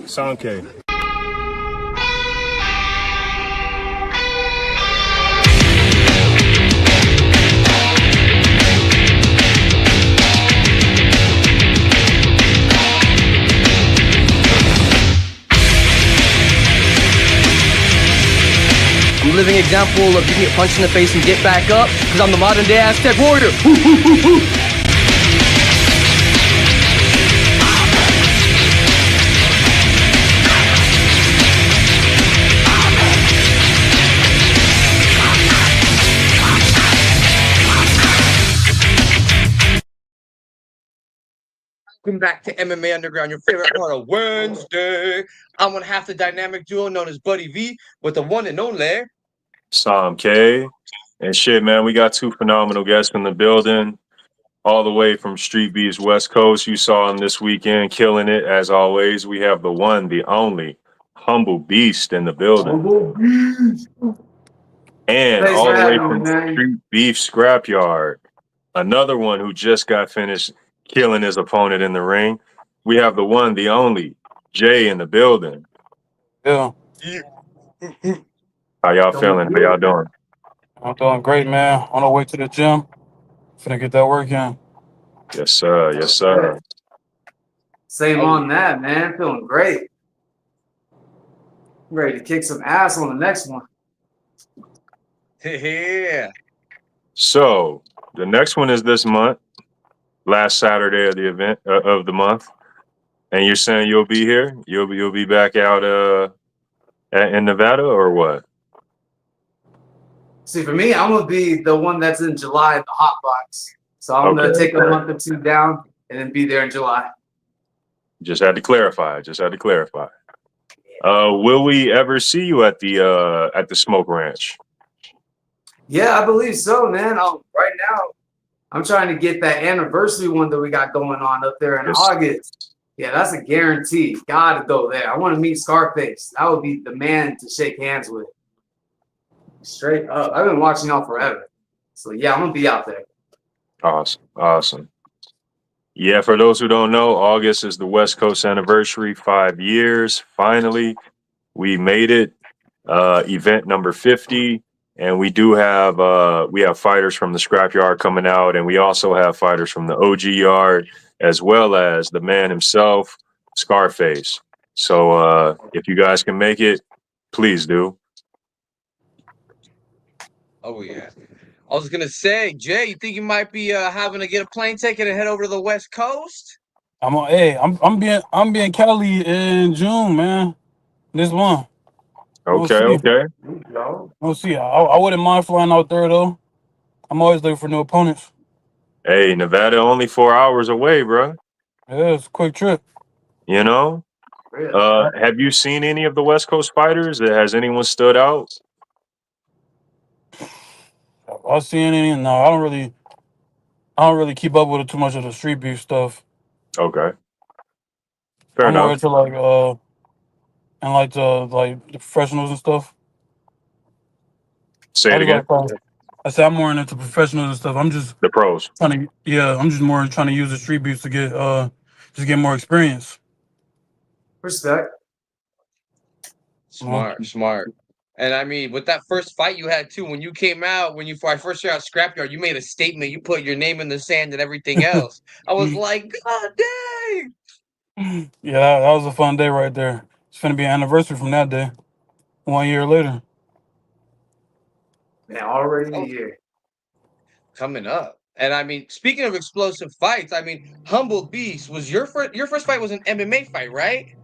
Sanke. I'm a living example of you can get punched in the face and get back up, because I'm the modern day Aztec warrior. Welcome back to MMA Underground, your favorite part of Wednesday. I'm going to have the dynamic duo known as Buddy V with the one and only Sam K. And shit, man, we got two phenomenal guests in the building, all the way from Streetbeefs West Coast. You saw him this weekend, killing it as always. We have the one, the only, Humble Beast in the building. Humble Beast. And Thanks all for the way having from me, man. Streetbeefs Scrapyard, another one who just got finished killing his opponent in the ring. We have the one, the only, Jay in the building. Yeah, How y'all feeling? How y'all doing? I'm doing great, man. On the way to the gym. Finna get that work in. Yes, sir. Yes, sir. Same on that, man. Feeling great. Ready to kick some ass on the next one. Yeah. So the next one is this month, last Saturday of the event of the month, and you're saying you'll be here. You'll be back out in Nevada or what? See, for me, I'm gonna be the one that's in July at the Hot Box. So I'm gonna take a month or two down and then be there in July. Just had to clarify. Will we ever see you at the Smoke Ranch? Yeah, I believe so, man. Right now, I'm trying to get that anniversary one that we got going on up there in August. Yeah, that's a guarantee. Gotta go there. I want to meet Scarface. That would be the man to shake hands with. Straight up. I've been watching y'all forever. So yeah, I'm gonna be out there. Awesome. Yeah, for those who don't know, August is the West Coast anniversary, 5 years. Finally, we made it. Event number 50. And we do have fighters from the Scrapyard coming out, and we also have fighters from the OG Yard, as well as the man himself, Scarface. So if you guys can make it, please do. Oh, yeah. I was going to say, Jay, you think you might be having to get a plane ticket and head over to the West Coast? I'm being Cali in June, man. This one. Okay. We'll see. I wouldn't mind flying out there though. I'm always looking for new opponents. Hey, Nevada only 4 hours away, bro. Yeah, it's a quick trip. You know? Have you seen any of the West Coast fighters? Has anyone stood out? I've seen any. No, I don't really keep up with it too much of the street beef stuff. Okay. Fair I'm enough. more into the professionals and stuff. Say it again. I said I'm more into professionals and stuff. I'm just the pros. I'm just more trying to use the street beefs to get more experience. Respect. Smart. And I mean, with that first fight you had too, when you came out, I first saw you at Scrapyard, you made a statement. You put your name in the sand and everything else. I was like, God dang. Yeah, that was a fun day right there. It's gonna be an anniversary from that day. 1 year later. Man, already a year. Coming up. And I mean, speaking of explosive fights, I mean, Humble Beast was your first fight was an MMA fight, right?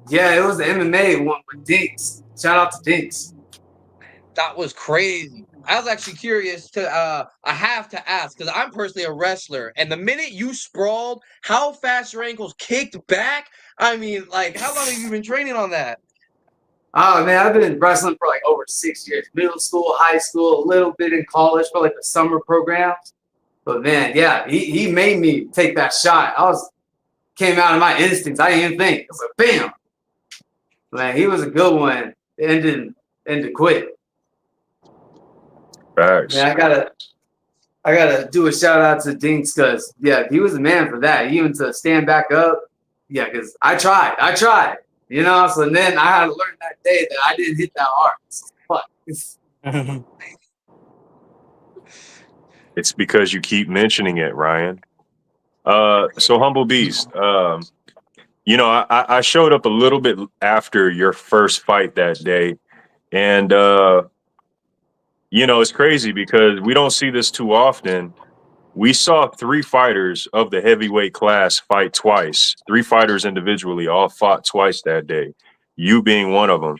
Yeah, it was the MMA one with Dinks. Shout out to Dinks. That was crazy. I was actually curious to I have to ask, because I'm personally a wrestler, and the minute you sprawled, how fast your ankles kicked back. I mean, like, how long have you been training on that? Oh man, I've been wrestling for like over 6 years. Middle school, high school, a little bit in college for like the summer programs. But man, yeah, he made me take that shot. Came out of my instincts. I didn't even think. It was like bam. Man, he was a good one. Ended quick. Facts. Man, I gotta do a shout out to Dinks, because yeah, he was a man for that. Even to stand back up. Yeah, because I tried. You know, so then I had to learn that day that I didn't hit that hard. Fuck. It's because you keep mentioning it, Ryan. So Humble Beast, you know, I showed up a little bit after your first fight that day, and you know, it's crazy because we don't see this too often. We saw 3 fighters of the heavyweight class fight twice. 3 fighters individually all fought twice that day, you being one of them.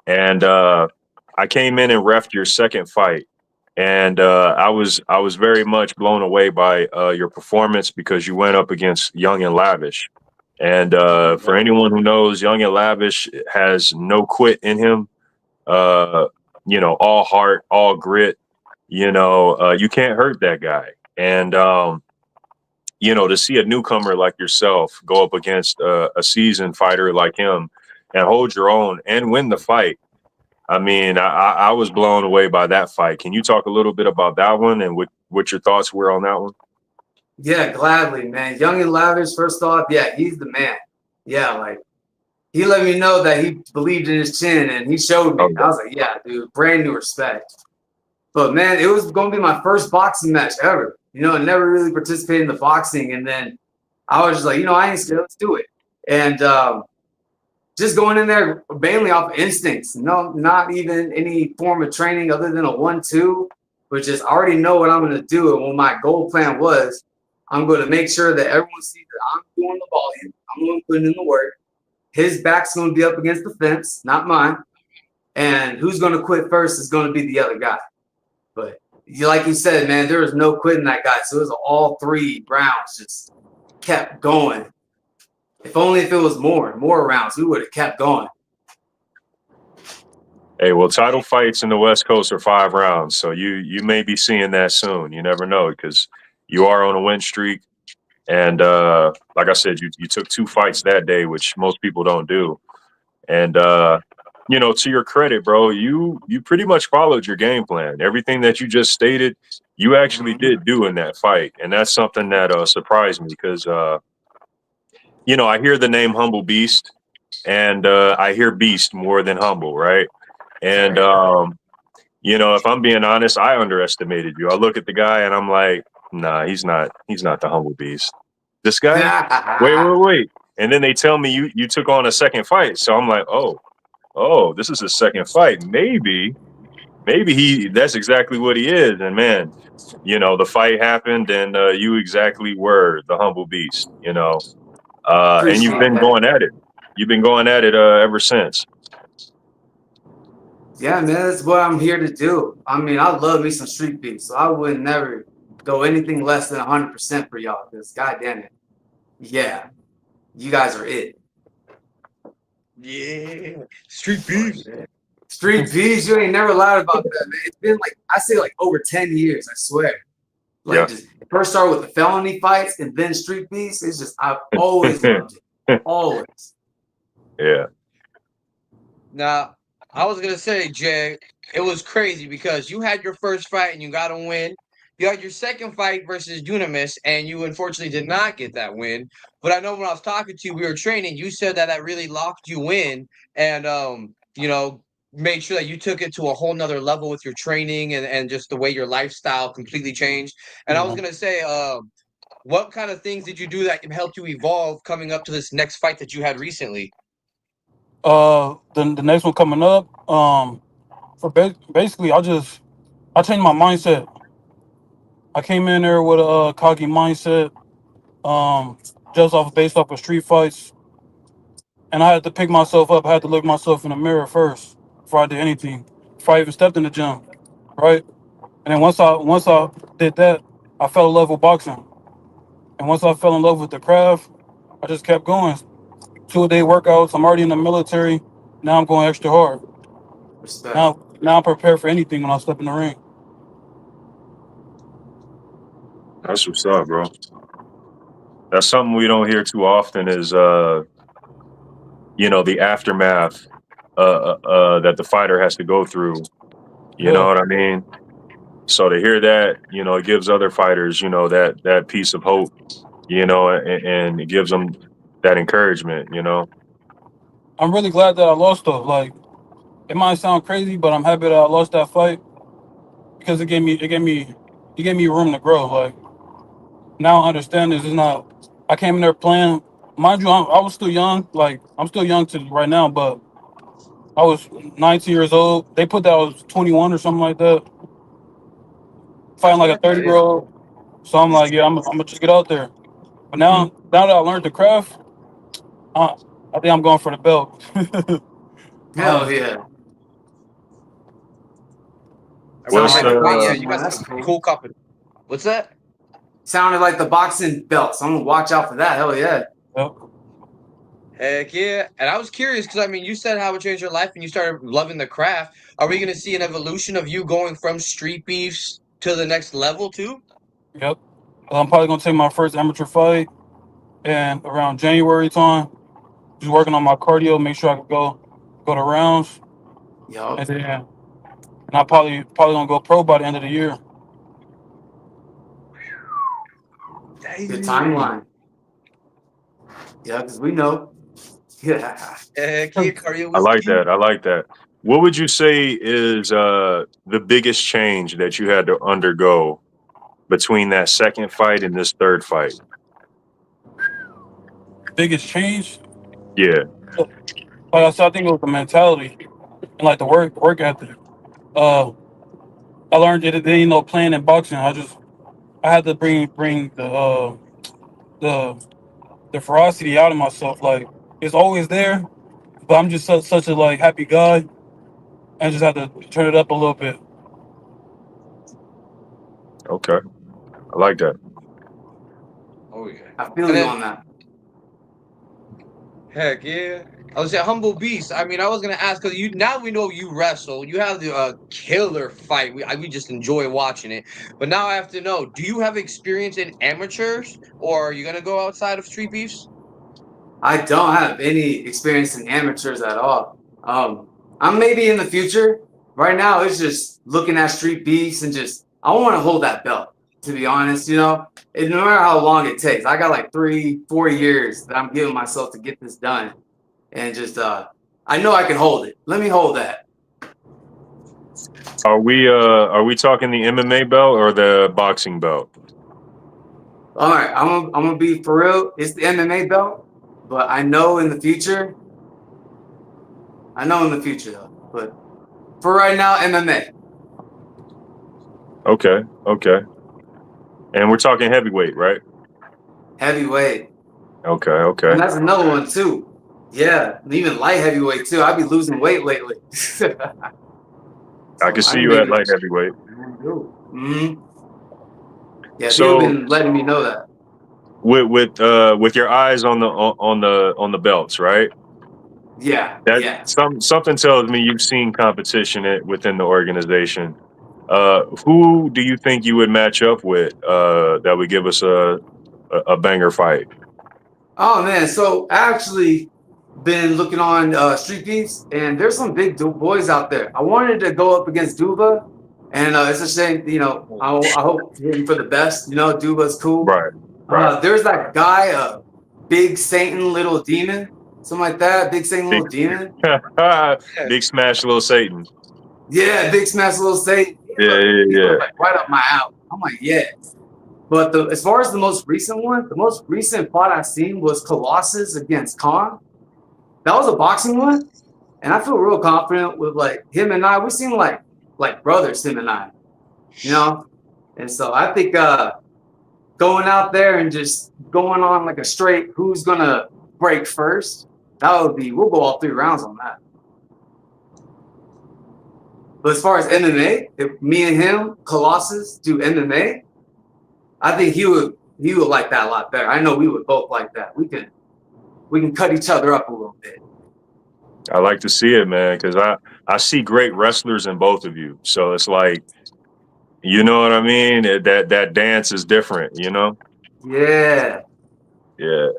And I came in and refed your second fight, and I was very much blown away by your performance because you went up against Young and Lavish. And for anyone who knows, Young and Lavish has no quit in him. You know, all heart, all grit. You know, you can't hurt that guy. And you know, to see a newcomer like yourself go up against a seasoned fighter like him and hold your own and win the fight. I mean, I was blown away by that fight. Can you talk a little bit about that one and what your thoughts were on that one? Yeah, gladly, man. Young and Lavish, first off, yeah, he's the man. Yeah, like he let me know that he believed in his chin and he showed me. Okay. I was like, yeah, dude, brand new respect. But man, it was going to be my first boxing match ever. You know, I never really participated in the boxing. And then I was just like, you know, I ain't scared. Let's do it. And just going in there mainly off of instincts. No, not even any form of training other than a 1-2, but just I already know what I'm going to do. And what my goal plan was, I'm going to make sure that everyone sees that I'm doing the volume. I'm going to put in the work. His back's going to be up against the fence, not mine. And who's going to quit first is going to be the other guy. But like you said, man, there was no quitting that guy. So it was all 3 rounds just kept going. If only if it was more rounds, we would have kept going. Hey, well, title fights in the West Coast are 5 rounds, so you may be seeing that soon. You never know because you are on a win streak, and like I said, you took 2 fights that day, which most people don't do. And you know, to your credit, bro, you pretty much followed your game plan. Everything that you just stated, you actually did do in that fight, and that's something that surprised me because you know, I hear the name Humble Beast, and I hear Beast more than Humble, right? And you know, if I'm being honest, I underestimated you. I look at the guy and I'm like, nah, he's not the Humble Beast. This guy? Wait. And then they tell me you took on a second fight. So I'm like, oh, this is his second fight. Maybe that's exactly what he is. And man, you know, the fight happened and you exactly were the Humble Beast, you know. And you've been going at it. You've been going at it ever since. Yeah, man, that's what I'm here to do. I mean, I love me some street beef, so I would never go anything less than 100% for y'all. Because goddamn it, yeah, you guys are it. Yeah, street beefs. Street beefs, you ain't never lied about that, man. It's been like I say, like over 10 years. I swear. Like just first started with the felony fights and then street beefs. It's just I've always loved it, always. Yeah. Now, I was gonna say, Jay, it was crazy because you had your first fight and you got a win. You had your second fight versus Dunamis, and you unfortunately did not get that win. But I know when I was talking to you, we were training. You said that really locked you in, and you know, made sure that you took it to a whole nother level with your training and just the way your lifestyle completely changed. And I was gonna say, what kind of things did you do that can help you evolve coming up to this next fight that you had recently? The next one coming up, basically I changed my mindset. I came in there with a cocky mindset, based off of street fights, and I had to pick myself up. I had to look myself in the mirror first before I did anything, before I even stepped in the gym, right? And then once I did that, I fell in love with boxing, and once I fell in love with the craft, I just kept going. 2-a-day workouts. I'm already in the military. Now I'm going extra hard. Respect. Now I'm prepared for anything when I step in the ring. That's what's up, bro. That's something we don't hear too often is you know, the aftermath that the fighter has to go through. You know what I mean? So to hear that, you know, it gives other fighters, you know, that piece of hope, you know, and it gives them that encouragement, you know. I'm really glad that I lost though. Like, it might sound crazy, but I'm happy that I lost that fight because it gave me room to grow. Like, now I understand this is not. I came in there playing. Mind you, I was still young. Like, I'm still young to right now, but I was 19 years old. They put that I was 21 or something like that, fighting like a 30-year old. So I'm like, yeah, I'm gonna just get out there. But now, Mm-hmm. now that I learned the craft, I, I think I'm going for the belt. Hell Honestly, yeah. I really What's like it. But yeah, Awesome, you man. got That's some cool. cool company. What's that? Sounded like the boxing belts. I'm gonna watch out for that. Hell yeah. yep. Heck yeah. And I was curious because I mean, you said how it changed your life and you started loving the craft. Are we going to see an evolution of you going from street beefs to the next level too? Yep. I'm probably gonna take my first amateur fight and around January time. Just working on my cardio, make sure I can go to rounds, Yup. and I probably gonna go pro by the end of the year. Good Dang. timeline. Yeah, because we know. Yeah. Heck yeah, cardio I was like key. that. I like that. What would you say is the biggest change that you had to undergo between that second fight and this third fight? Biggest change, Yeah. like I said, I think it was the mentality and like the work ethic. Uh, I learned that there ain't no plan in boxing. I had to bring the the ferocity out of myself. Like, it's always there, but I'm just such a like happy guy, and just have to turn it up a little bit. Okay. I like that. Oh yeah. I feel And you then on that. heck yeah. I was say humble beast. I mean, I was gonna ask because you now we know you wrestle. You have the killer fight. We just enjoy watching it. But now I have to know: do you have experience in amateurs, or are you gonna go outside of street beefs? I don't have any experience in amateurs at all. I'm maybe in the future. Right now, it's just looking at street beefs and just I want to hold that belt. To be honest, and no matter how long it takes, I got like 3, 4 years that I'm giving myself to get this done, and just I know I can hold it. Let me hold that. Are we talking the MMA belt or the boxing belt? All right, I'm gonna be for real. It's the MMA belt, but I know in the future. I know in the future though, but for right now, MMA Okay. Okay. And we're talking heavyweight, right? heavyweight. Okay. And Okay. that's another one too. Yeah, and even light heavyweight too. I've been losing weight lately. So I can I see can you at maybe light heavyweight. hmm Yeah, people So been letting me know that. with your eyes on the belts, right? Yeah, That yeah. something tells me you've seen competition within the organization. Who do you think you would match up with that would give us a banger fight? Oh man, so I actually been looking on Street Beefs, and there's some big boys out there. I wanted to go up against Duva, and it's a shame. I hope him for the best. Duva's cool. Right, right. There's that guy, Big Satan, Little Demon, something like that. Big Satan, Big Little Demon. Big Smash Little Satan. Yeah, Big Smash, Little Satan. Yeah, yeah, He yeah. looked like right up my alley. I'm like, yeah. But as far as the most recent one, the most recent fight I seen was Colossus against Khan. That was a boxing one, and I feel real confident with like him and I. We seem like brothers, him and I, you know. And so I think going out there and just going on like a straight, who's gonna break first? That would be. We'll go all 3 rounds on that. But as far as MMA, if me and him, Colossus, do MMA, I think he would like that a lot better. I know we would both like that. We can cut each other up a little bit. I like to see it, man, because I see great wrestlers in both of you. So it's like, you know what I mean? That dance is different, you know? Yeah. Yeah.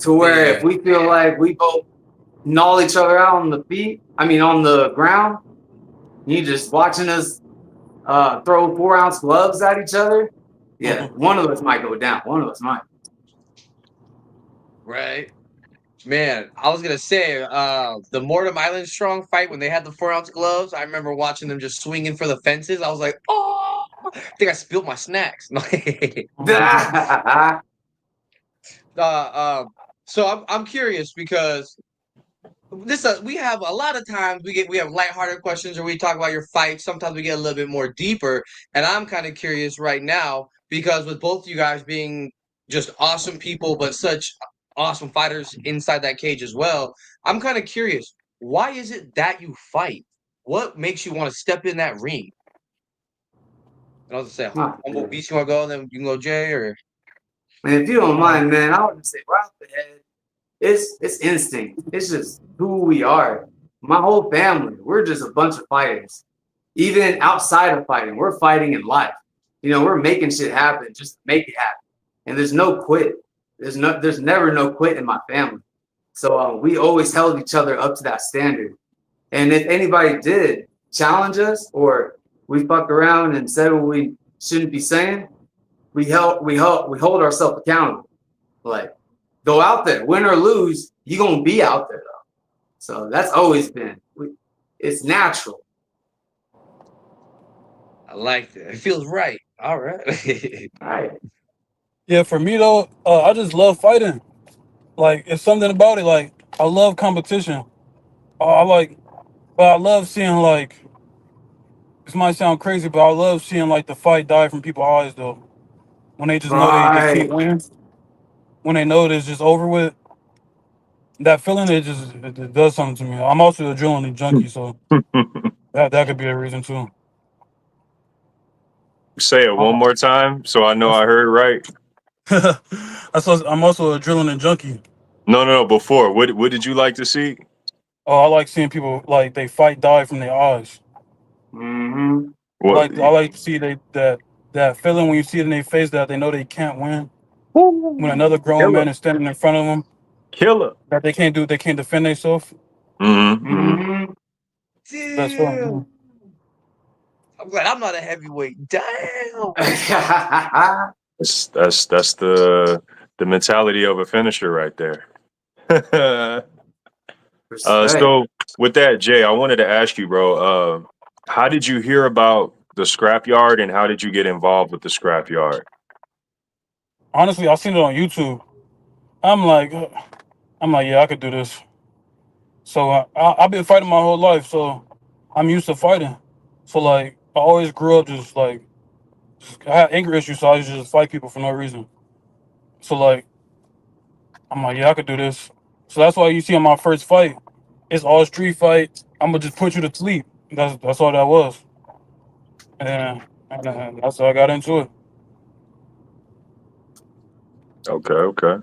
To where if Yeah. we feel like we both gnaw each other out on the feet, I mean on the ground, you just watching us throw 4-ounce gloves at each other. Yeah, one of us might go down. One of us might. Right. Man, I was gonna say, the Mortem Island Strong fight when they had the 4-ounce gloves. I remember watching them just swinging for the fences. I was like, oh, I think I spilled my snacks. uh, um, so I'm curious because this we have a lot of times we have lighthearted questions or we talk about your fights. Sometimes we get a little bit more deeper, and I'm kind of curious right now because with both you guys being just awesome people, but such awesome fighters inside that cage as well, I'm kind of curious. Why is it that you fight? What makes you want to step in that ring? And I was gonna say, Humble Beast, you want to go, and then you can go Jay, or Man, if you don't mind, man, I would just say right off the head, it's instinct. It's just who we are. My whole family, we're just a bunch of fighters. Even outside of fighting, we're fighting in life. You know, we're making shit happen just to make it happen. And there's no quit. There's never no quit in my family. So we always held each other up to that standard. And if anybody did challenge us or we fucked around and said what we shouldn't be saying, we hold ourselves accountable. Like, go out there, win or lose, you're gonna be out there though. So that's always been. It's natural. I like that. It feels right. All right. All right. Yeah, for me though, I just love fighting. Like it's something about it. Like I love competition. But I love seeing like this might sound crazy, but I love seeing like the fight die from people's eyes though. When they just know they Right. can't win. When they know it's just over with. That feeling it does something to me. I'm also an adrenaline junkie, so that could be a reason too. Say it one Oh, more time so I know I heard right. I'm also an adrenaline junkie. No. Before, what did you like to see? Oh, I like seeing people like they fight die from their eyes. Mm-hmm. What? I like to see that feeling when you see it in their face that they know they can't win. When another grown Killer, man is standing in front of them killer. that they can't defend themselves. Mm-hmm. Mm-hmm. Best Damn. feeling. I'm glad I'm not a heavyweight. Damn. That's the mentality of a finisher right there. Respect. So with that, Jay, I wanted to ask you, bro. How did you hear about the scrapyard, and how did you get involved with the scrapyard? Honestly, I seen it on YouTube. I'm like, yeah, I could do this. So I've been fighting my whole life, so I'm used to fighting. So like, I always grew up I had anger issues, so I used to just fight people for no reason. So like, I'm like, yeah, I could do this. So that's why you see on my first fight, it's all street fight. I'm gonna just put you to sleep. That's all that was. And that's how I got into it. Okay.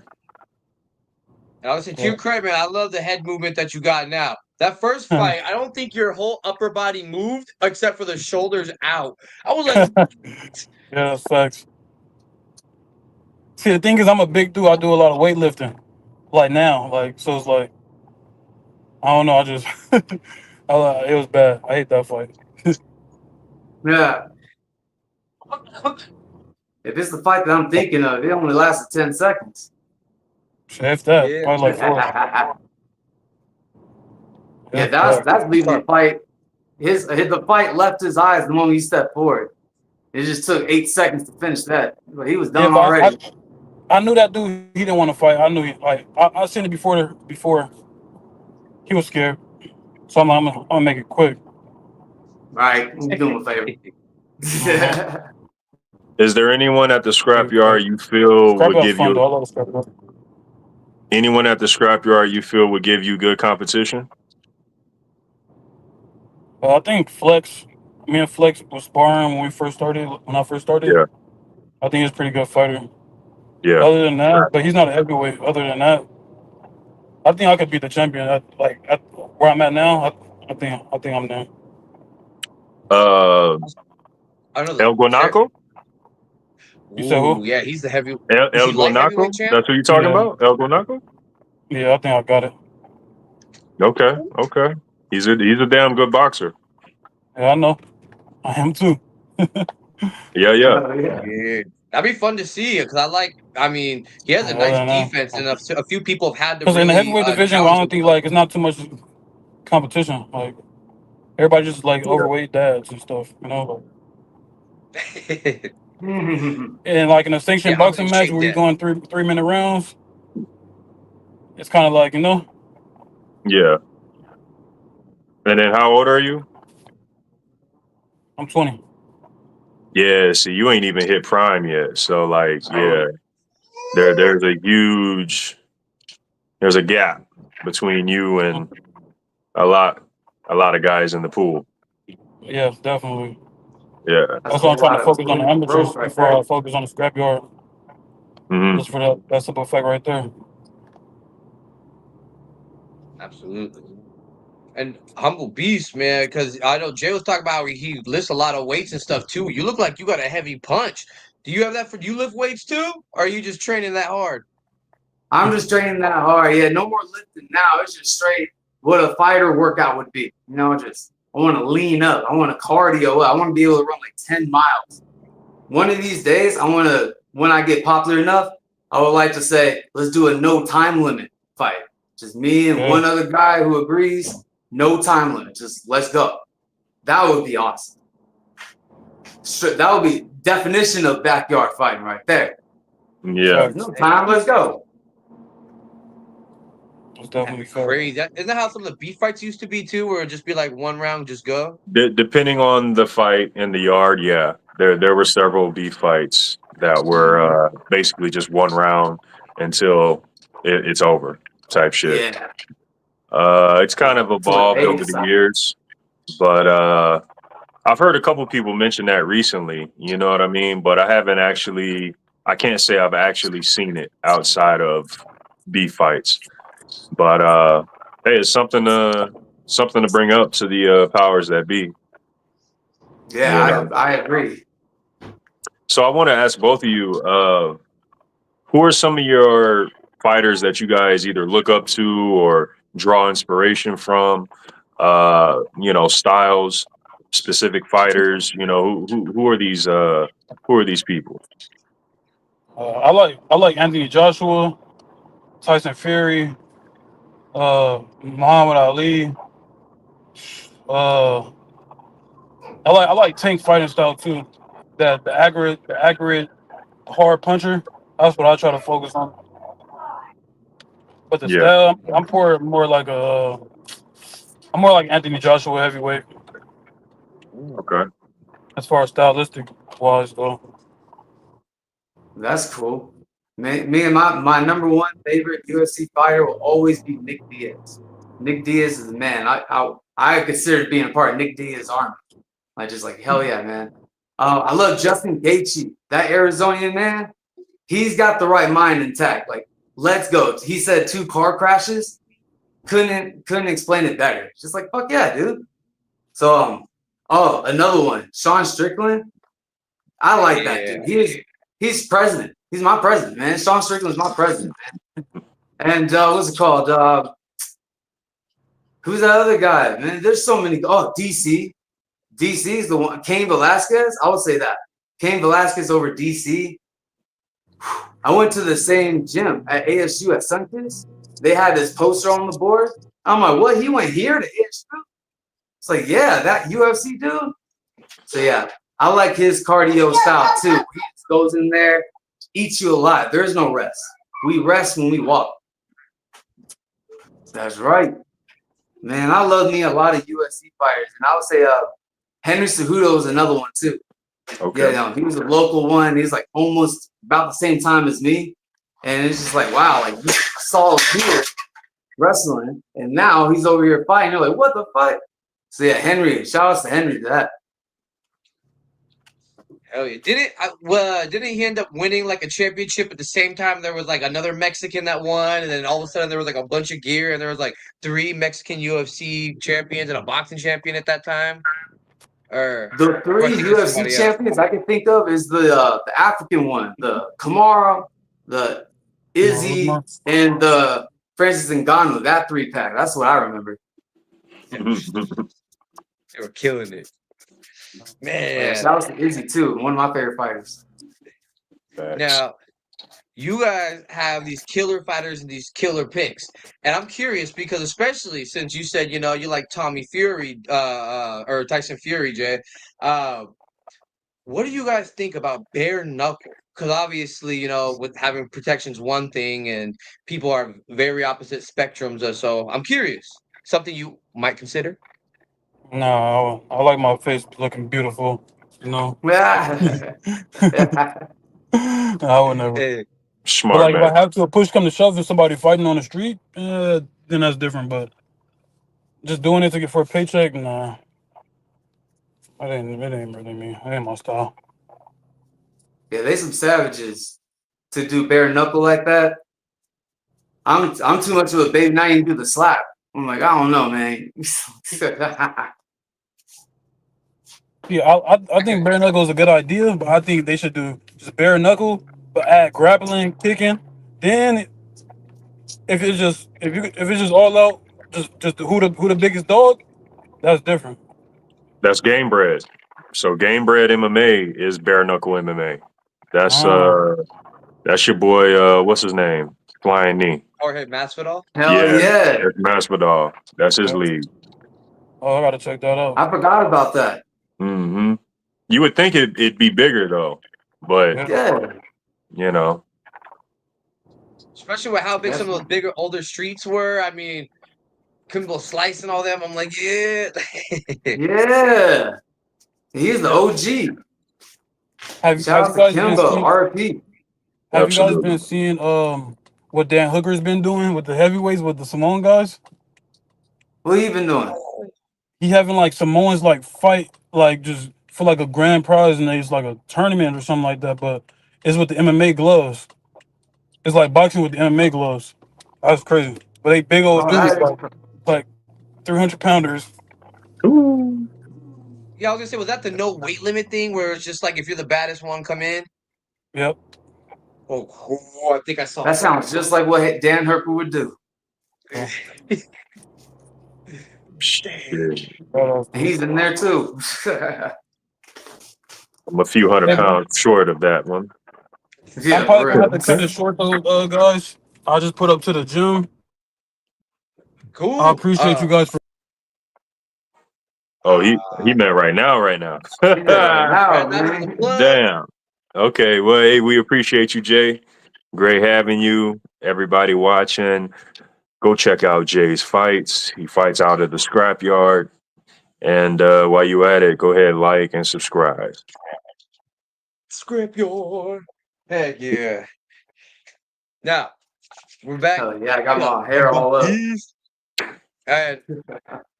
And I was saying, to Yeah. your credit, man, I love the head movement that you got now. That first yeah, fight, I don't think your whole upper body moved except for the shoulders out. I was like, that's facts. See, the thing is, I'm a big dude. I do a lot of weightlifting. Like now, like so, it's like I don't know. I just, it was bad. I hate that fight. Yeah. If it's the fight that I'm thinking of, it only lasted 10 seconds. If that, yeah. probably like four. Yeah, If that. that's leaving the fight. The fight left his eyes the moment he stepped forward. It just took 8 seconds to finish that, but he was Yeah, done but already. I knew that dude. He didn't want to fight. I knew I seen it before he was scared. So I'm gonna make it quick. Right, I'm doing a favor. Is there anyone at the scrapyard you feel would Scrapyard's give fun though. I you love the scrapyard. anyone at the scrapyard you feel would give you good competition? I think Flex, me and Flex was sparring when I first started. Yeah, I think he's a pretty good fighter. yeah. Other than that, but he's not a heavyweight. Other than that, I think I could be the champion. Where I'm at now, I think I'm there. Uh, I know El Guanaco? You said Ooh, who? yeah, he's the heavy. Is El he light heavyweight Guanaco? champ? That's who you're talking Yeah, about? El Guanaco? yeah, I think I got it. Okay. He's a damn good boxer. Yeah, I know. I am too. Yeah. Oh, yeah. Yeah. That'd be fun to see because I mean, he has a nice defense, and a few people have had to Because in the really heavyweight division, I challenge don't him. think like it's not too much competition. Like everybody just like overweight dads and stuff, you know. And like in a sanctioned boxing match where you're going 3-minute rounds, it's kind of like, you know. Yeah. And then how old are you? I'm 20. Yeah, see, you ain't even hit prime yet. So like, yeah, there's a gap between you and a lot of guys in the pool. Yeah, definitely. Yeah. That's why I'm trying to focus on the amateurs before I focus on the scrapyard. Mm-hmm. Just for that simple fact right there. Absolutely. And Humble Beast, man, because I know Jay was talking about he lifts a lot of weights and stuff too. You look like you got a heavy punch. Do you have that do you lift weights too? Or are you just training that hard? I'm just training that hard. Yeah, no more lifting now. It's just straight what a fighter workout would be. You know, just I want to lean up. I want to cardio up. I want to be able to run like 10 miles. One of these days, I want to, when I get popular enough, I would like to say, let's do a no time limit fight. Just me and one other guy who agrees, no time limit. Just let's go. That would be awesome. That would be definition of backyard fighting right there. Yeah. No time, let's go. It's definitely crazy. Isn't that how some of the beef fights used to be too, where it'd just be like one round, just go? Depending on the fight in the yard, yeah. There were several beef fights that were basically just one round until it's over type shit. Yeah. It's kind of evolved over the years, but I've heard a couple people mention that recently, you know what I mean? But I can't say I've actually seen it outside of beef fights. But hey, it's something to bring up to the powers that be. Yeah, you know? I agree. So I want to ask both of you, who are some of your fighters that you guys either look up to or draw inspiration from? Styles, specific fighters. Who are these people? I like Anthony Joshua, Tyson Fury, Muhammad Ali. I like Tank fighting style too. That the accurate hard puncher. That's what I try to focus on. But the style, I'm more like Anthony Joshua heavyweight. Okay. As far as stylistic wise, though. That's cool. Me and my number one favorite UFC fighter will always be Nick Diaz. Nick Diaz is the man. I consider being a part of Nick Diaz's army. Hell yeah, man. I love Justin Gaethje. That Arizonian man, he's got the right mind intact. Like, let's go. He said 2 car crashes. Couldn't explain it better. Just like, fuck yeah, dude. So another one, Sean Strickland. I like that dude. He's president. He's my president, man. Sean Strickland's my president, man. And what's it called? Who's that other guy, man? There's so many. Oh, DC. DC's the one. Cain Velasquez. I would say that. Cain Velasquez over DC. I went to the same gym at ASU at Sunkist. They had this poster on the board. I'm like, what? He went here to ASU? It's like, yeah, that UFC dude. So yeah, I like his cardio style too. He just goes in there, eats you alive. There's no rest. We rest when we walk. That's right. Man, I love me a lot of UFC fighters. And I would say Henry Cejudo is another one too. Okay. Yeah, he was a local one. He's like almost about the same time as me. And it's just like, wow, like you saw him here wrestling, and now he's over here fighting. You're like, what the fuck? So yeah, Henry, shout out to Henry to that. Hell yeah. Didn't he end up winning like a championship at the same time? There was like another Mexican that won, and then all of a sudden there was like a bunch of gear, and there was like 3 Mexican UFC champions and a boxing champion at that time. Or the 3 UFC champions I can think of is the African one, the Kamara, the Izzy, and the Francis Ngannou. That 3-pack. That's what I remember. They were killing it. Man. Yeah, shout out to Izzy too, one of my favorite fighters. Facts. Now, you guys have these killer fighters and these killer picks, and I'm curious because especially since you said you like Tommy Fury, or Tyson Fury, Jay. Uh, what do you guys think about bare knuckle? Because obviously, with having protection's one thing, and people are very opposite spectrums. So I'm curious, something you might consider. No, I like my face looking beautiful. You know, Yeah. I would never. Eh, But Smart like, if man. I have to push come to shove and somebody fighting on the street, then that's different. But just doing it to get for a paycheck, nah, it ain't really me. It ain't my style. Yeah, they some savages to do bare knuckle like that. I'm too much of a baby. Now you do the slap. I'm like, I don't know, man. Yeah, I think bare knuckle is a good idea, but I think they should do just bare knuckle, but add grappling, kicking. Then if it's just all out, just who the biggest dog, that's different. That's game bred. So game bred MMA is bare knuckle MMA. That's Oh, that's your boy. What's his name? Flying knee. Jorge Masvidal. Hell Yeah, yeah. that's Masvidal. That's his league. oh, I gotta check that out. I forgot about that. Hmm. You would think it'd be bigger though, but Yeah. Yeah. you know, Especially with how big some of That's, those bigger, older streets were. I mean, Kimbo Slice and all them. I'm like, yeah. yeah. He's the OG. Shout Have you out to guys been Kimbo, seeing RP. Have you guys absolutely. been seeing what Dan Hooker's been doing with the heavyweights with the Samoan guys? What he been doing? He having like Samoans like fight like just for like a grand prize and it's like a tournament or something like that, but it's with the MMA gloves. It's like boxing with the MMA gloves. That's crazy. But they big old Oh, dudes that is like 300 pounders. Ooh. Yeah, I was gonna say, was that the no weight limit thing where it's just like if you're the baddest one, come in? Yep. Oh, I think I saw that sounds just like what Dan Hooker would do. So, that. Shit. He's in there too. I'm a few hundred Hey, but pounds short of that one. I'm Yeah, probably for gonna have to cut real. this short though, guys. I'll just put up to the gym. I Cool. appreciate you guys for Oh, he meant right now, right now. He said right now, Right, that's for the man. plug. Damn. Okay. Well, hey, we appreciate you, Jay. Great having you. Everybody watching, go check out Jay's fights. He fights out at the Scrapyard. And while you at it, go ahead, like and subscribe. Scrapyard. Heck yeah. Now, we're back Hell yeah, I to got my hair all up. East. And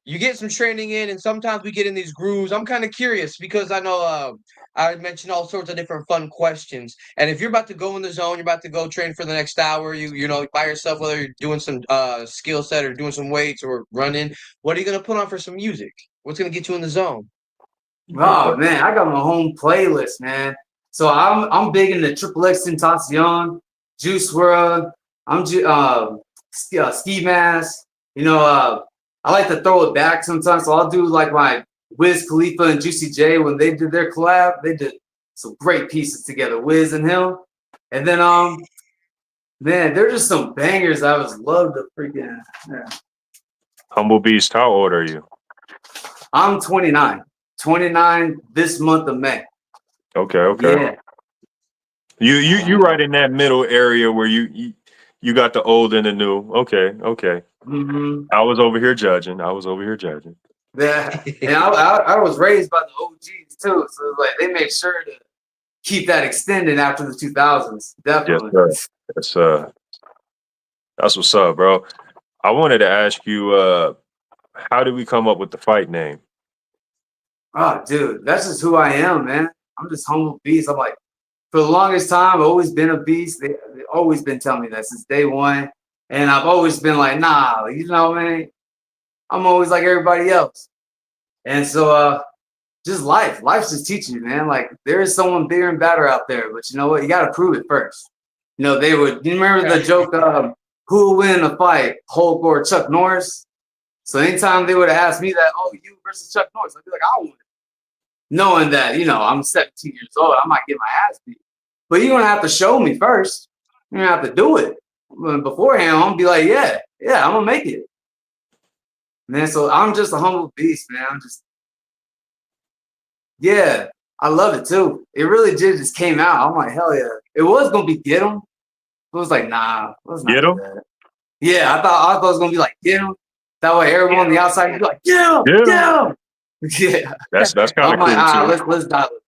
you get some training in, and sometimes we get in these grooves. I'm kind of curious because I know I mentioned all sorts of different fun questions. And if you're about to go in the zone, you're about to go train for the next hour, you know, by yourself, whether you're doing some skill set or doing some weights or running, what are you gonna put on for some music? What's gonna get you in the zone? Oh man, I got my home playlist, man. So I'm big into Triple X Tentacion, Juice WRLD. Ski Mask. You know, I like to throw it back sometimes. So I'll do like my Wiz Khalifa and Juicy J when they did their collab. They did some great pieces together, Wiz and him. And then man, there's just some bangers I was love to freaking. Yeah. Humble Beast, how old are you? I'm 29. 29 this month of May. Okay. Yeah. You right in that middle area where you got the old and the new. Okay. Mm-hmm. I was over here judging. Yeah. And I was raised by the OGs too. So like they make sure to keep that extended after the 2000s. Yes, Definitely. sir. That's what's up, bro. I wanted to ask you, how did we come up with the fight name? Oh, dude, that's just who I am, man. I'm just humble beast. I'm like, for the longest time, I've always been a beast. They've always been telling me that since day one. And I've always been like, nah, you know, man, I'm always like everybody else. And so just life's just teaching you, man. Like there is someone bigger and better out there, but you know what? You got to prove it first. You know, you remember the joke, who will win a fight, Hulk or Chuck Norris? So anytime they would have asked me that, oh, you versus Chuck Norris, I'd be like, I won. Knowing that, you know, I'm 17 years old, I might get my ass beat. But you're gonna have to show me first. You're gonna have to do it. Beforehand, I'm gonna be like, yeah, I'm gonna make it. Man, so I'm just a humble beast, man. Yeah, I love it too. It really just came out. I'm like, hell yeah. It was gonna be get 'em. It was like, nah, let's not Get do 'em? that. Yeah, I thought it was gonna be like, get 'em. That way everyone on the outside would be like, get 'em, Get 'em. get 'em. Yeah. That's kind I'm of like, cool too. let's dial it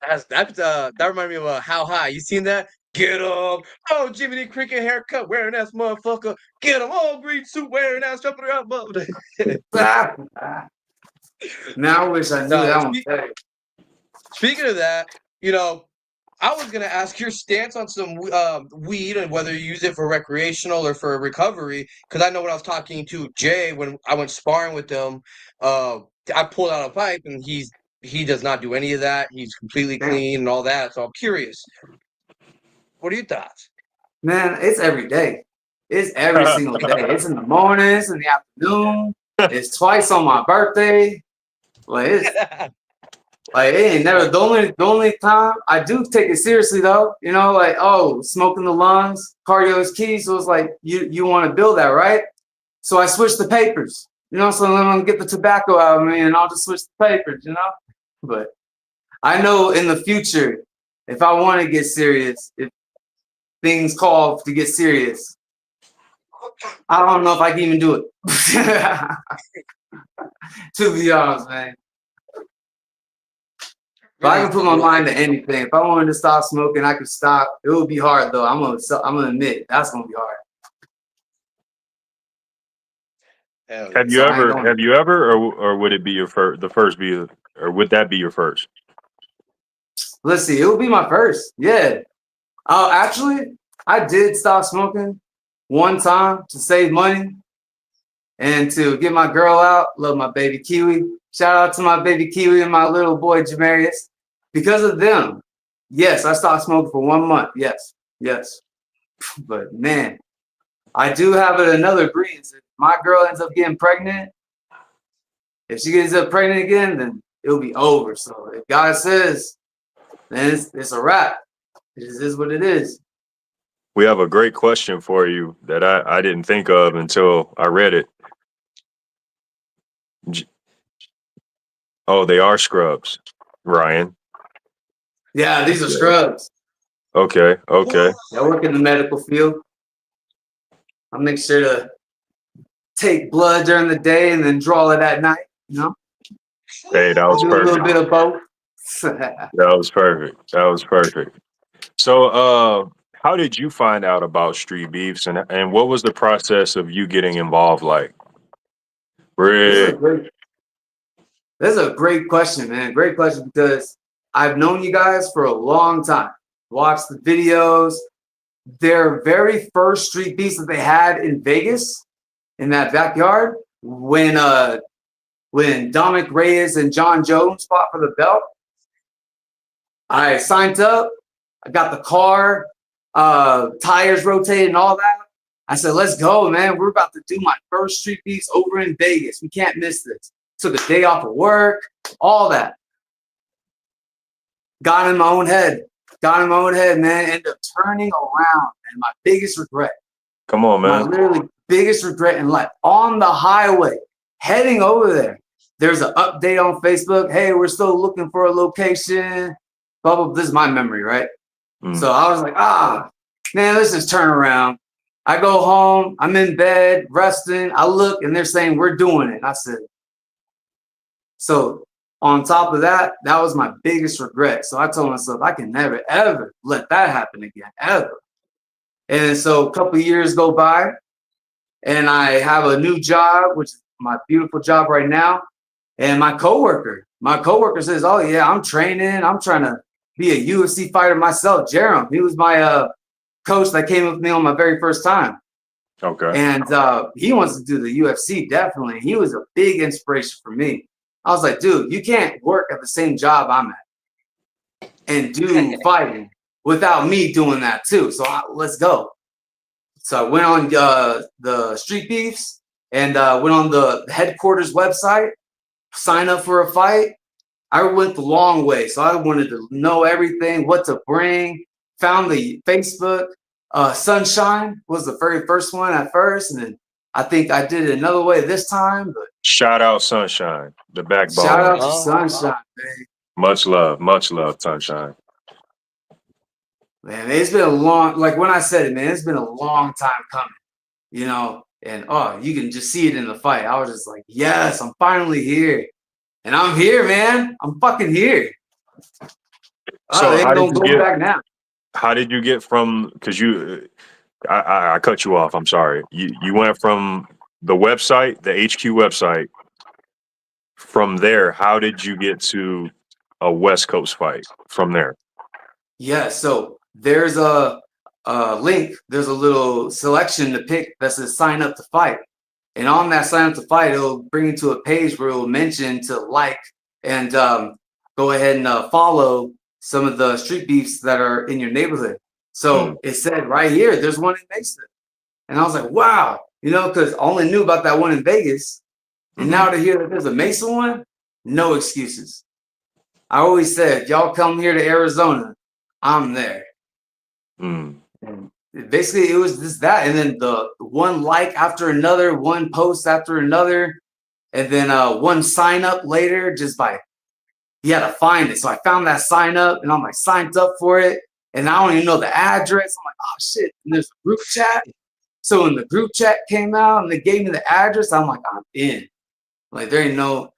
back. That reminded me of How High. You seen that? Get him! Oh, Jiminy Cricket haircut wearing ass motherfucker. Get him! Oh, green suit wearing ass jumping around. Now I wish I knew No, that one. Speaking of that, I was gonna ask your stance on some weed and whether you use it for recreational or for recovery. Because I know when I was talking to Jay when I went sparring with him, I pulled out a pipe and he does not do any of that. He's completely clean and all that. So I'm curious. What are your thoughts? Man, it's every day. It's every single day. It's in the morning, it's in the afternoon, it's twice on my birthday. Like it ain't never the only time I do take it seriously though, like, oh, smoking the lungs, cardio is key. So it's like you want to build that, right? So I switch the papers, so I'm gonna get the tobacco out of me and I'll just switch the papers, But I know in the future, if I want to get serious, if things call to get serious, I don't know if I can even do it. To be honest, man. If I can put my mind to anything, if I wanted to stop smoking, I could stop. It would be hard though. I'm gonna admit that's gonna be hard. Have you ever, or would it be your first? The first be, or would that be your first? Let's see. It would be my first. Yeah. Actually, I did stop smoking one time to save money and to get my girl out. Love my baby Kiwi. Shout out to my baby Kiwi and my little boy Jamarius. Because of them, yes, I stopped smoking for 1 month. Yes. But man, I do have another agreement. If my girl ends up getting pregnant, if she gets up pregnant again, then it'll be over. So if God says, then it's a wrap. It is what it is. We have a great question for you that I didn't think of until I read it. Oh, they are scrubs, Ryan. Yeah, these are scrubs. Okay. I work in the medical field. I make sure to take blood during the day and then draw it at night, Hey, that was perfect. A little bit of both. That was perfect. So, how did you find out about Street Beefs, and what was the process of you getting involved like? This is a great question, man. Great question, because I've known you guys for a long time. Watched the videos. Their very first Street Beefs that they had in Vegas, in that backyard, when Dominic Reyes and John Jones fought for the belt, I signed up. I got the car, tires rotated and all that. I said, let's go, man. We're about to do my first Street Beefs over in Vegas. We can't miss this. Took a day off of work, all that. Got in my own head, man. Ended up turning around. And my biggest regret. Come on, man. My literally biggest regret in life. On the highway, heading over there. There's an update on Facebook. Hey, we're still looking for a location. Blah, blah, blah. This is my memory, right? So I was like, man, let's just turn around. I go home. I'm in bed, resting. I look, and they're saying, we're doing it. And I said, so on top of that, that was my biggest regret. So I told myself, I can never, ever let that happen again, ever. And so a couple of years go by, and I have a new job, which is my beautiful job right now. And my coworker says, oh, yeah, I'm training. I'm trying to be a UFC fighter myself. Jerem, he was my coach that came with me on my very first time. Okay. And he wants to do the UFC, definitely. He was a big inspiration for me. I was like, dude, you can't work at the same job I'm at and do fighting without me doing that too. So let's go. So I went on the Street Beefs and went on the headquarters website, signed up for a fight. I went the long way. So I wanted to know everything, what to bring. Found the Facebook. Sunshine was the very first one at first. And then I think I did it another way this time. But Shout out Sunshine, the shout backbone. out to Sunshine, man. Much love, Sunshine. Man, it's been a long, like when I said it, man, it's been a long time coming, you know, and you can just see it in the fight. I was just like, yes, I'm finally here. And I'm here, man. I'm fucking here. So They don't go back now. How did you get from, because I cut you off, I'm sorry. You went from the website, the HQ website. From there, how did you get to a West Coast fight from there? Yeah, so there's a link, there's a little selection to pick that says sign up to fight. And on that sign up to fight, it'll bring you to a page where it'll mention to like and go ahead and follow some of the street beefs that are in your neighborhood. So it said right here, there's one in Mesa. And I was like, wow, you know, because I only knew about that one in Vegas. And now to hear that there's a Mesa one, no excuses. I always said, y'all come here to Arizona, I'm there. And basically, it was just that. And then the one like after another, one post after another. And then one sign up later, just by, you had to find it. So I found that sign up and I'm like signed up for it. And I don't even know the address. I'm like, oh shit. And there's a group chat. So when the group chat came out and they gave me the address, I'm like, I'm in. Like there ain't no,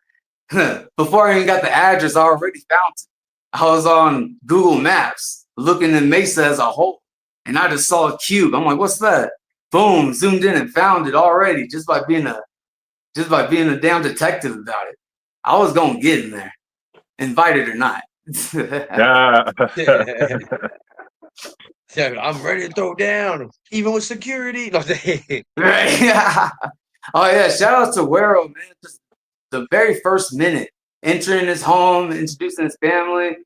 before I even got the address, I already found it. I was on Google Maps looking in Mesa as a whole. And I just saw a cube. I'm like, what's that? Boom, zoomed in and found it already just by being a damn detective about it. I was gonna get in there, invited or not. Yeah, I'm ready to throw down, even with security. Right? Yeah. Oh yeah, shout out to Wero, man. Just the very first minute, entering his home, introducing his family,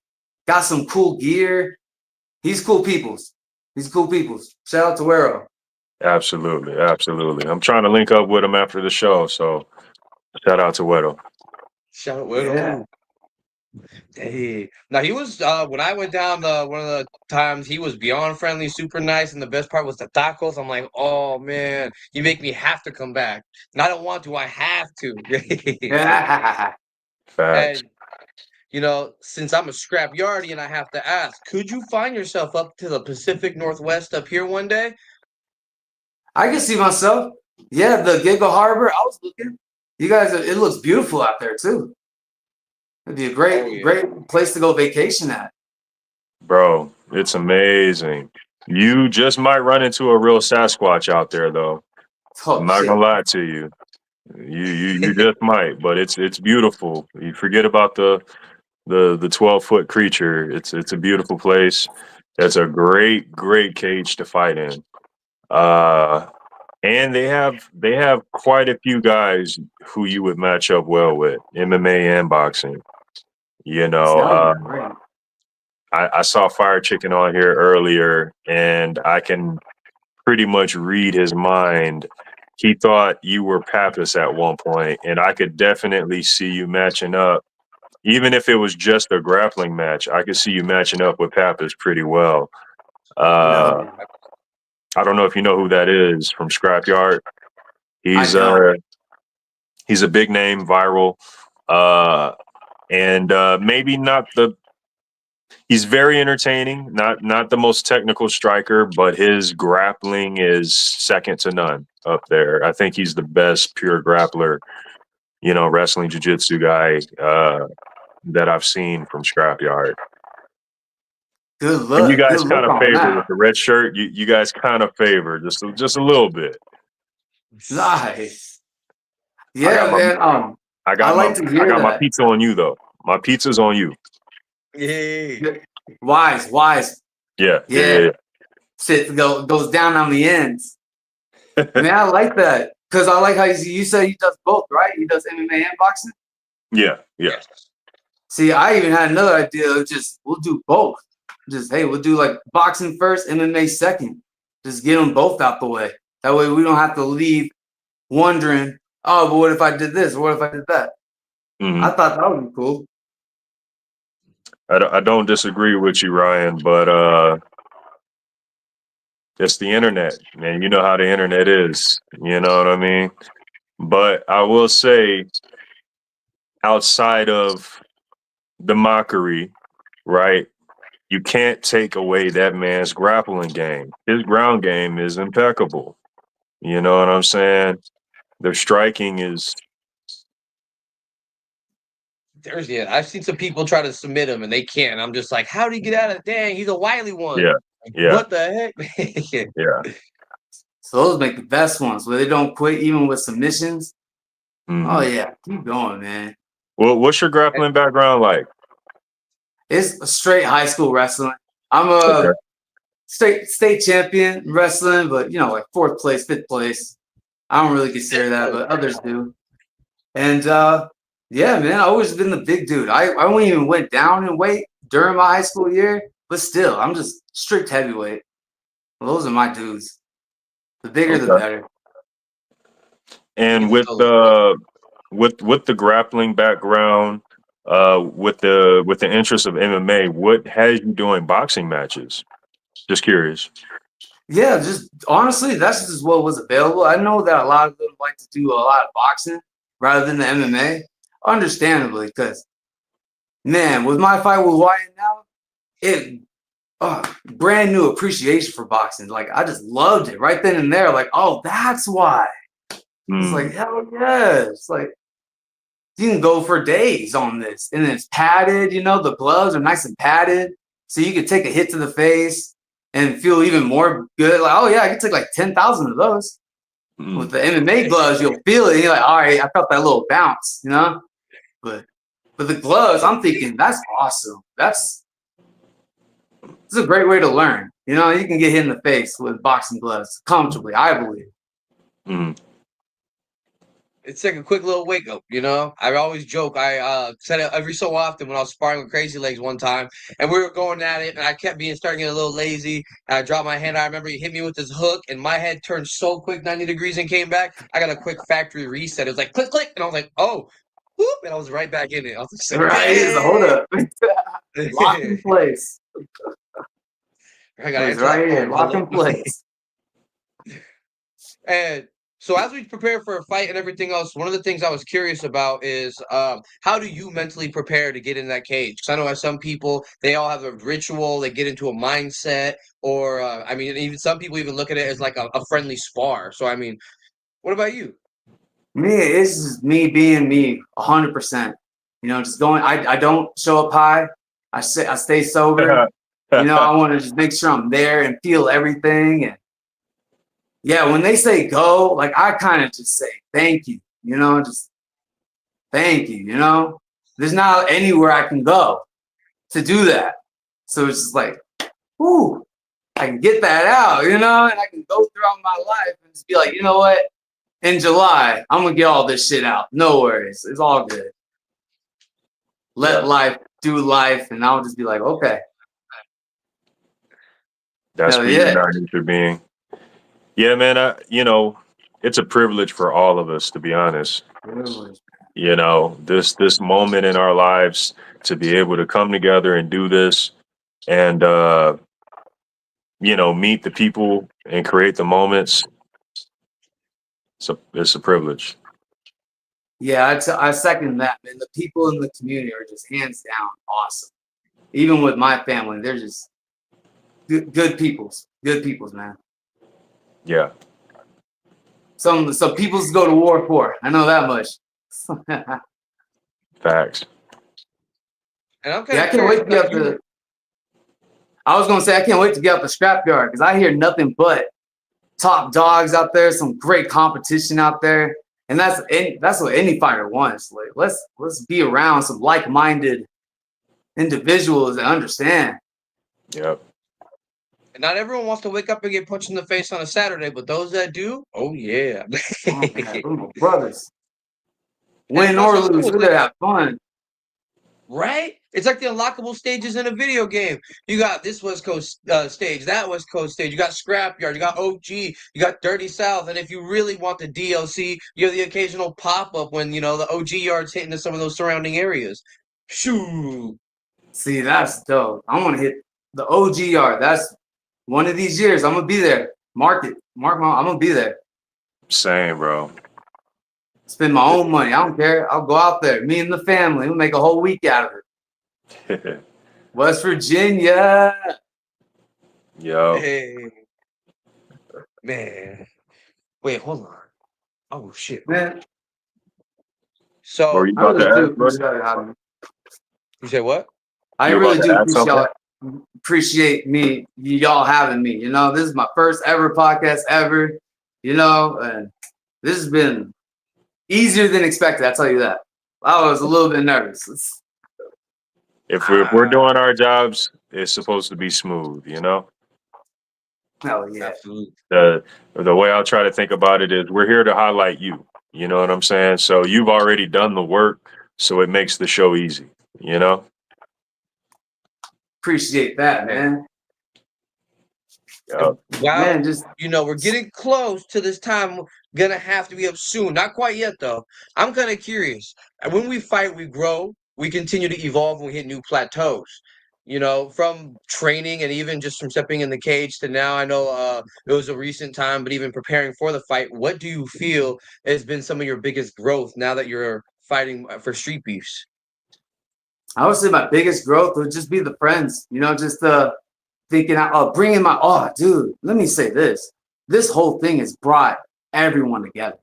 got some cool gear. He's cool peoples. Shout out to Wero. Absolutely. I'm trying to link up with him after the show, so shout out to Weddle. Shout out Widow. Yeah. Hey. Now he was when I went down one of the times he was beyond friendly, super nice, and the best part was the tacos. I'm like, oh man, you make me have to come back. And I don't want to, I have to. Facts. And you know, since I'm a scrapyardian, I have to ask, could you find yourself up to the Pacific Northwest up here one day? I can see myself. Yeah, the Giggle Harbor. I was looking. You guys, it looks beautiful out there too. It'd be a great place to go vacation at. Bro, it's amazing. You just might run into a real Sasquatch out there though. Oh, I'm not shit. gonna lie to you. You just might, but it's beautiful. You forget about the 12-foot creature. It's a beautiful place. It's a great cage to fight in. And they have quite a few guys who you would match up well with, MMA and boxing. You know, I saw Fire Chicken on here earlier, and I can pretty much read his mind. He thought you were Papis at one point, and I could definitely see you matching up. Even if it was just a grappling match, I could see you matching up with Papis pretty well. I don't know if you know who that is from Scrapyard. He's a big name, viral, and maybe not the. He's very entertaining, not the most technical striker, but his grappling is second to none up there. I think he's the best pure grappler, you know, wrestling jiu-jitsu guy that I've seen from Scrapyard. Good luck. And you guys kind of favor with the red shirt. You guys kind of favor just a little bit. Nice. Yeah, man. I like to hear that. My pizza on you though. My pizza's on you. Yeah. Wise. Yeah. Shit goes down on the ends. Man, I like that. Because I like how you said he does both, right? He does MMA and boxing? Yeah. See, I even had another idea of we'll do both. We'll do like boxing first, MMA second. Just get them both out the way. That way we don't have to leave wondering, oh, but what if I did this? What if I did that? I thought that would be cool. I don't disagree with you, Ryan, but it's the internet, and you know how the internet is. You know what I mean? But I will say, outside of the mockery, right? You can't take away that man's grappling game. His ground game is impeccable. You know what I'm saying? The striking is, I've seen some people try to submit him and they can't. I'm just like, how did he get out of it? Dang, he's a wily one. yeah, Like, yeah, what the heck? yeah. So those make the best ones where they don't quit even with submissions. Oh Mhm. yeah, keep going, man. Well, what's your grappling background like? It's a straight high school wrestling. I'm Okay. a state champion in wrestling, but you know, like 4th place, 5th place. I don't really consider that, but others do. And yeah, man, I always been the big dude. I wouldn't even went down in weight during my high school year, but still, I'm just strict heavyweight. Those are my dudes. The bigger, the Okay. better. And Give it with those- with the grappling background, with the interest of MMA, what has you doing boxing matches? Just curious. Yeah, just honestly, that's just what was available. I know that a lot of them like to do a lot of boxing rather than the MMA, understandably, because man, with my fight with Wyatt now, it brand new appreciation for boxing. Like I just loved it right then and there. Like, oh, that's why. It's like Mm, hell yeah. It's like you can go for days on this, and it's padded. You know, the gloves are nice and padded, so you can take a hit to the face and feel even more good. Like, oh yeah, I can take like 10,000 of those. With mm. the MMA gloves, you'll feel it. And you're like, all right, I felt that little bounce, you know. But the gloves, I'm thinking that's awesome. It's a great way to learn. You know, you can get hit in the face with boxing gloves comfortably, I believe. Mm. It's like a quick little wake up, you know. I always joke. I said it every so often when I was sparring with Crazy Legs one time, and we were going at it, and I kept starting getting a little lazy. And I dropped my hand. I remember he hit me with his hook, and my head turned so quick, 90 degrees, and came back. I got a quick factory reset. It was like click, click, and I was like, oh, whoop, and I was right back in it. I was just like, Right? It's a hold dang. up. Lock in place. I gotta It's answer that right here. phone. Lock Hello. in place. And so as we prepare for a fight and everything else, one of the things I was curious about is how do you mentally prepare to get in that cage? Because I know as some people, they all have a ritual, they get into a mindset, or I mean, even some people even look at it as like a friendly spar. So I mean, what about you? Me, it's just me being me 100%. You know, just going, I don't show up high. I stay sober. You know, I want to just make sure I'm there and feel everything. And yeah, when they say go, like I kind of just say thank you, you know, just thank you, you know. There's not anywhere I can go to do that. So it's just like, whoo, I can get that out, you know, and I can go throughout my life and just be like, you know what? In July, I'm gonna get all this shit out. No worries. It's all good. Let Yeah, life do life, and I'll just be like, okay. that's Hell being yeah. our nature being. Yeah, man. It's a privilege for all of us, to be honest. You know, this moment in our lives to be able to come together and do this, and meet the people and create the moments. So it's a privilege. Yeah, I second that, man. The people in the community are just hands down awesome. Even with my family, they're just good peoples. Good peoples, man. Yeah, Some peoples go to war for. I know that much. facts. And I'm kind Yeah, I of can't curious wait to get about up you. the. I was gonna say I can't wait to get up the scrapyard because I hear nothing but top dogs out there, some great competition out there, and that's what any fighter wants. Like let's be around some like-minded individuals that understand. Yep. And not everyone wants to wake up and get punched in the face on a Saturday, but those that do, oh yeah. Oh, man, those are my brothers. And it's Win also or cool, lose, we're like, gonna have fun. right? It's like the unlockable stages in a video game. You got this West Coast stage, that West Coast stage. You got Scrapyard, you got OG, you got Dirty South. And if you really want the DLC, you have the occasional pop up when the OG yard's hitting to some of those surrounding areas. Shoo! See, that's dope. I want to hit the OG yard. That's one of these years. I'm gonna be there. Mark it. I'm gonna be there. Same, bro. Spend my own money. I don't care. I'll go out there. Me and the family. We'll make a whole week out of it. West Virginia. Yo. Hey, man. Wait, hold on. Oh shit. Man, What were So you I about really to do ask, buddy? appreciate having me. you said what? I You were really about do to ask appreciate me, y'all having me. You know, this is my first ever podcast ever. You know, and this has been easier than expected. I tell you that. I was a little bit nervous. If we're doing our jobs, it's supposed to be smooth, you know? Hell yeah. Absolutely. The way I try to think about it is we're here to highlight you. You know what I'm saying? So you've already done the work, so it makes the show easy, you know? Appreciate that, man. Yeah. Wow. Man, just We're getting close to this time. Gonna have to be up soon. Not quite yet, though. I'm kind of curious. When we fight, we grow. We continue to evolve, and we hit new plateaus. From training and even just from stepping in the cage to now. I know it was a recent time, but even preparing for the fight, what do you feel has been some of your biggest growth now that you're fighting for Street Beefs? I would say my biggest growth would just be the friends. You know, just thinking out, bringing dude, let me say this. This whole thing has brought everyone together.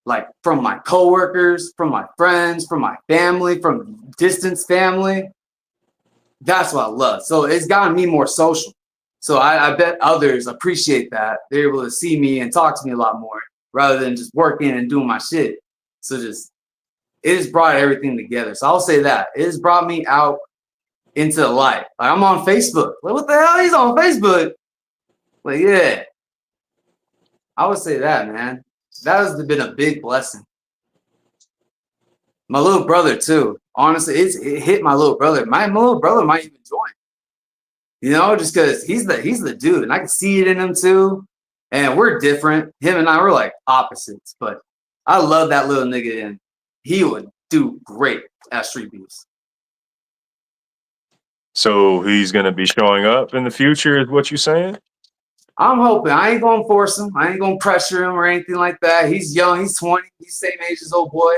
Like from my coworkers, from my friends, from my family, from distance family. That's what I love. So it's gotten me more social. So I bet others appreciate that. They're able to see me and talk to me a lot more rather than just working and doing my shit. So it has brought everything together. So I'll say that. It has brought me out into the light. Like I'm on Facebook. Like, what the hell? He's on Facebook. Like, yeah. I would say that, man. That has been a big blessing. My little brother, too. Honestly, it hit my little brother. My little brother might even join. You know, just because he's the dude. And I can see it in him, too. And we're different. Him and I, we're like opposites. But I love that little nigga, and he would do great at Street Beefs. So he's going to be showing up in the future, is what you're saying? I'm hoping. I ain't gonna force him. I ain't gonna pressure him or anything like that. He's young. He's 20. He's the same age as old boy.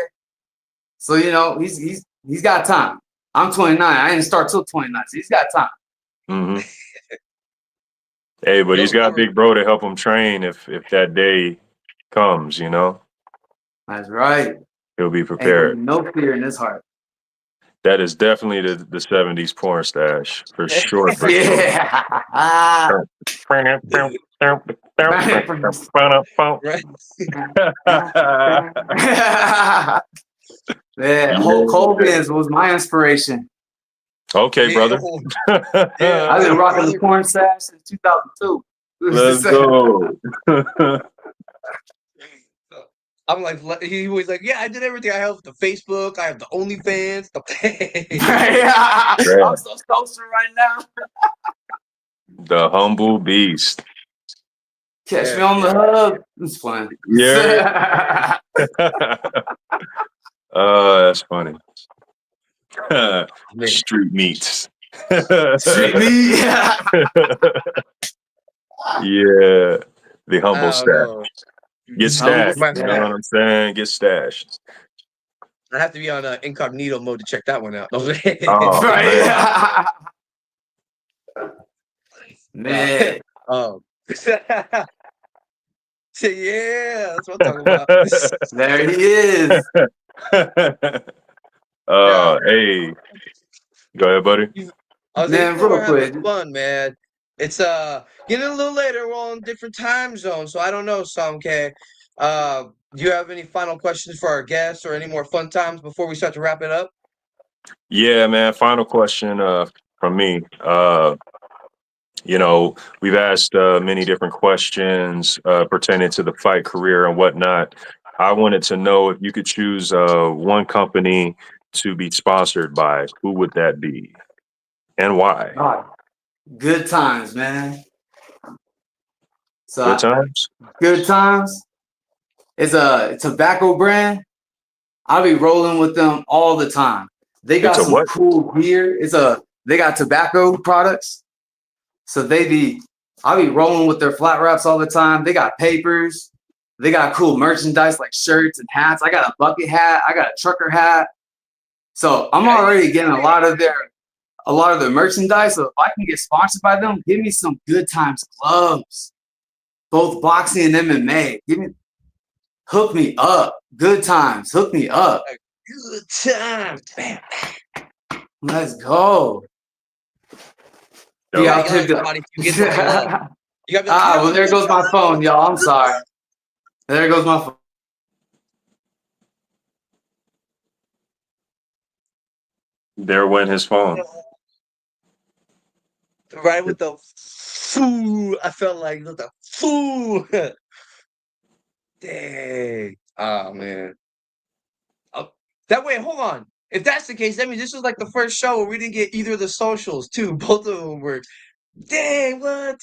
So he's got time. I'm 29. I didn't start till 29. So he's got time. Mm-hmm. Hey, but he's got Big Bro to help him train if that day comes. You know. That's right. He'll be prepared. No fear in his heart. That is definitely the 70s porn stash for sure. Yeah. Yeah, Hulk Hogan was my inspiration. Okay, brother. I've been rocking the porn stash since 2002. Let's go. I'm like, he was like, yeah, I did everything. I have the Facebook, I have the OnlyFans, I'm so social right now. The humble beast. Catch me on the hub. It's fun. Yeah. That's funny. Street meats. Street meat. Yeah. The humble stash. Get stashed. You know what I'm saying? Get stashed. I have to be on incognito mode to check that one out. Oh, right. Man. Oh. So yeah, that's what I'm talking about. There he is. Hey. Go ahead, buddy. I was Man, real quick. Fun, man. It's getting a little later. We're all in different time zones, so I don't know, Samke. Do you have any final questions for our guests or any more fun times before we start to wrap it up? Yeah, man. Final question from me. We've asked many different questions pertaining to the fight career and whatnot. I wanted to know if you could choose one company to be sponsored by, who would that be and why? Oh, good times, man. So Good times? Good times. It's a tobacco brand. I'll be rolling with them all the time. They got some cool gear. It's a they got tobacco products. So I'll be rolling with their flat wraps all the time. They got papers. They got cool merchandise like shirts and hats. I got a bucket hat. I got a trucker hat. So I'm already getting a lot of their merchandise. So if I can get sponsored by them, give me some Good Times gloves, both boxing and MMA. Hook me up. Good Times. Hook me up. Good times. Bam. Let's go. Dope. Yeah, I'll Like take somebody if you get some love. You gotta be like, well, there goes my phone, y'all. I'm sorry. There goes my phone. There went his phone. Right with the foo. I felt like with the foo. Dang. Oh man. That way, hold on. If that's the case, that means this was like the first show where we didn't get either of the socials too. Both of them were. Dang, what?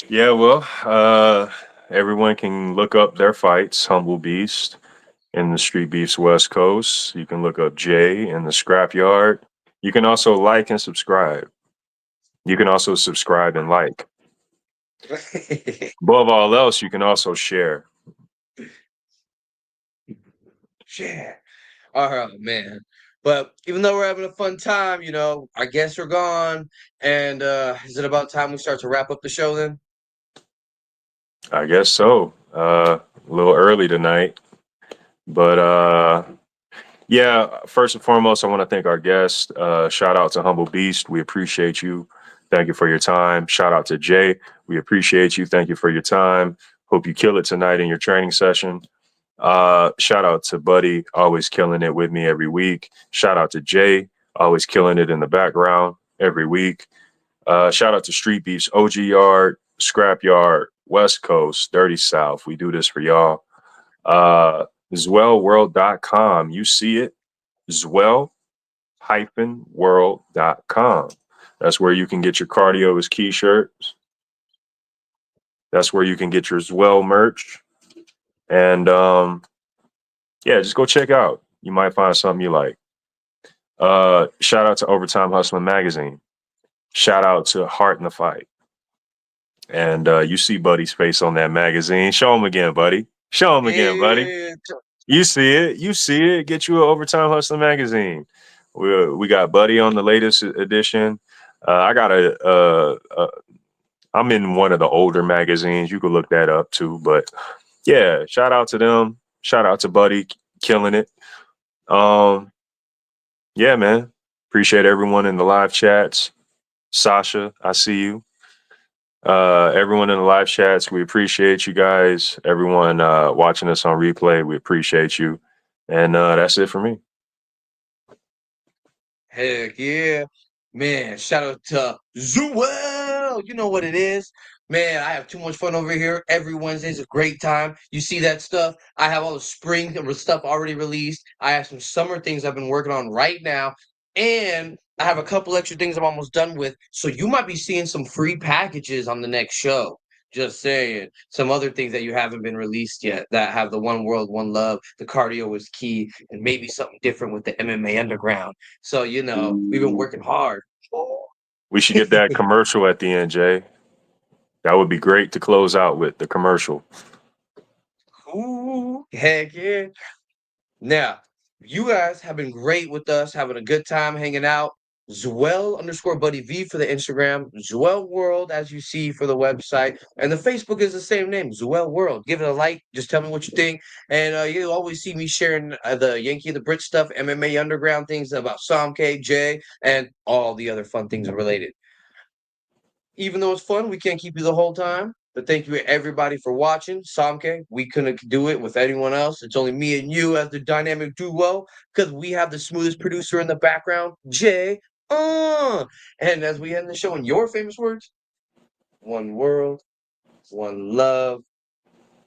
Yeah, well, everyone can look up their fights. Humble Beast in the Street Beefs West Coast. You can look up Jay in the Scrapyard. You can also like and subscribe. You can also subscribe and like. Above all else, you can also share. Share. Oh man. But even though we're having a fun time, you know, our guests are gone. And is it about time we start to wrap up the show then? I guess so. A little early tonight. But yeah, first and foremost, I want to thank our guest. Shout out to Humble Beast. We appreciate you. Thank you for your time. Shout out to Jay. We appreciate you. Thank you for your time. Hope you kill it tonight in your training session. Shout out to Buddy, always killing it with me every week. Shout out to Jay, always killing it in the background every week. Shout out to Street Beefs, OG Yard, Scrap Yard, West Coast, Dirty South. We do this for y'all. Zwellworld.com. You see it. Zwell-world.com. That's where you can get your cardio is key shirts. That's where you can get your Zwell merch. And yeah, just go check out. You might find something you like. Shout out to Overtime Hustling Magazine. Shout out to Heart in the Fight. And you see Buddy's face on that magazine. Show him again, buddy. Show him again, buddy. You see it. You see it. Get you an Overtime Hustling Magazine. We got Buddy on the latest edition. I got I'm in one of the older magazines. You could look that up too. But yeah, shout out to them. Shout out to Buddy, killing it. Yeah, man. Appreciate everyone in the live chats. Sasha, I see you. Everyone in the live chats, we appreciate you guys. Everyone watching us on replay, we appreciate you. And that's it for me. Heck yeah. Man, shout out to Zuel. You know what it is. Man, I have too much fun over here. Every Wednesday's a great time. You see that stuff? I have all the spring stuff already released. I have some summer things I've been working on right now. And I have a couple extra things I'm almost done with. So you might be seeing some free packages on the next show. Just saying. Some other things that you haven't been released yet that have the one world, one love, the cardio is key, and maybe something different with the MMA underground. So, you know, we've been working hard. We should get that commercial at the end, Jay. That would be great to close out with, the commercial. Ooh, heck yeah. Now, you guys have been great with us, having a good time hanging out. Zwell_Buddy V for the Instagram, Zwell World, as you see, for the website, and the Facebook is the same name, Zwell World. Give it a like. Just tell me what you think, and you'll always see me sharing the Yankee and the Brit stuff, MMA Underground things about Samke, Jay, and all the other fun things related. Even though it's fun, we can't keep you the whole time. But thank you everybody for watching. Samke, we couldn't do it with anyone else. It's only me and you as the dynamic duo because we have the smoothest producer in the background, Jay. And as we end the show in your famous words, one world, one love,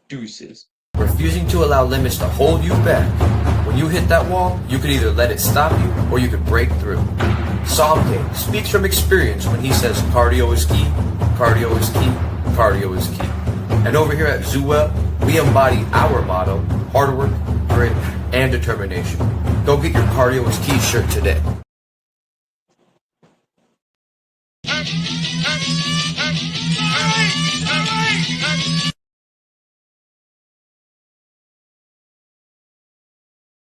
deuces. Refusing to allow limits to hold you back. When you hit that wall, you could either let it stop you or you could break through. Samke speaks from experience when he says cardio is key, cardio is key, cardio is key. And over here at Zuel, we embody our motto, hard work, grit, and determination. Go get your cardio is key shirt today. up.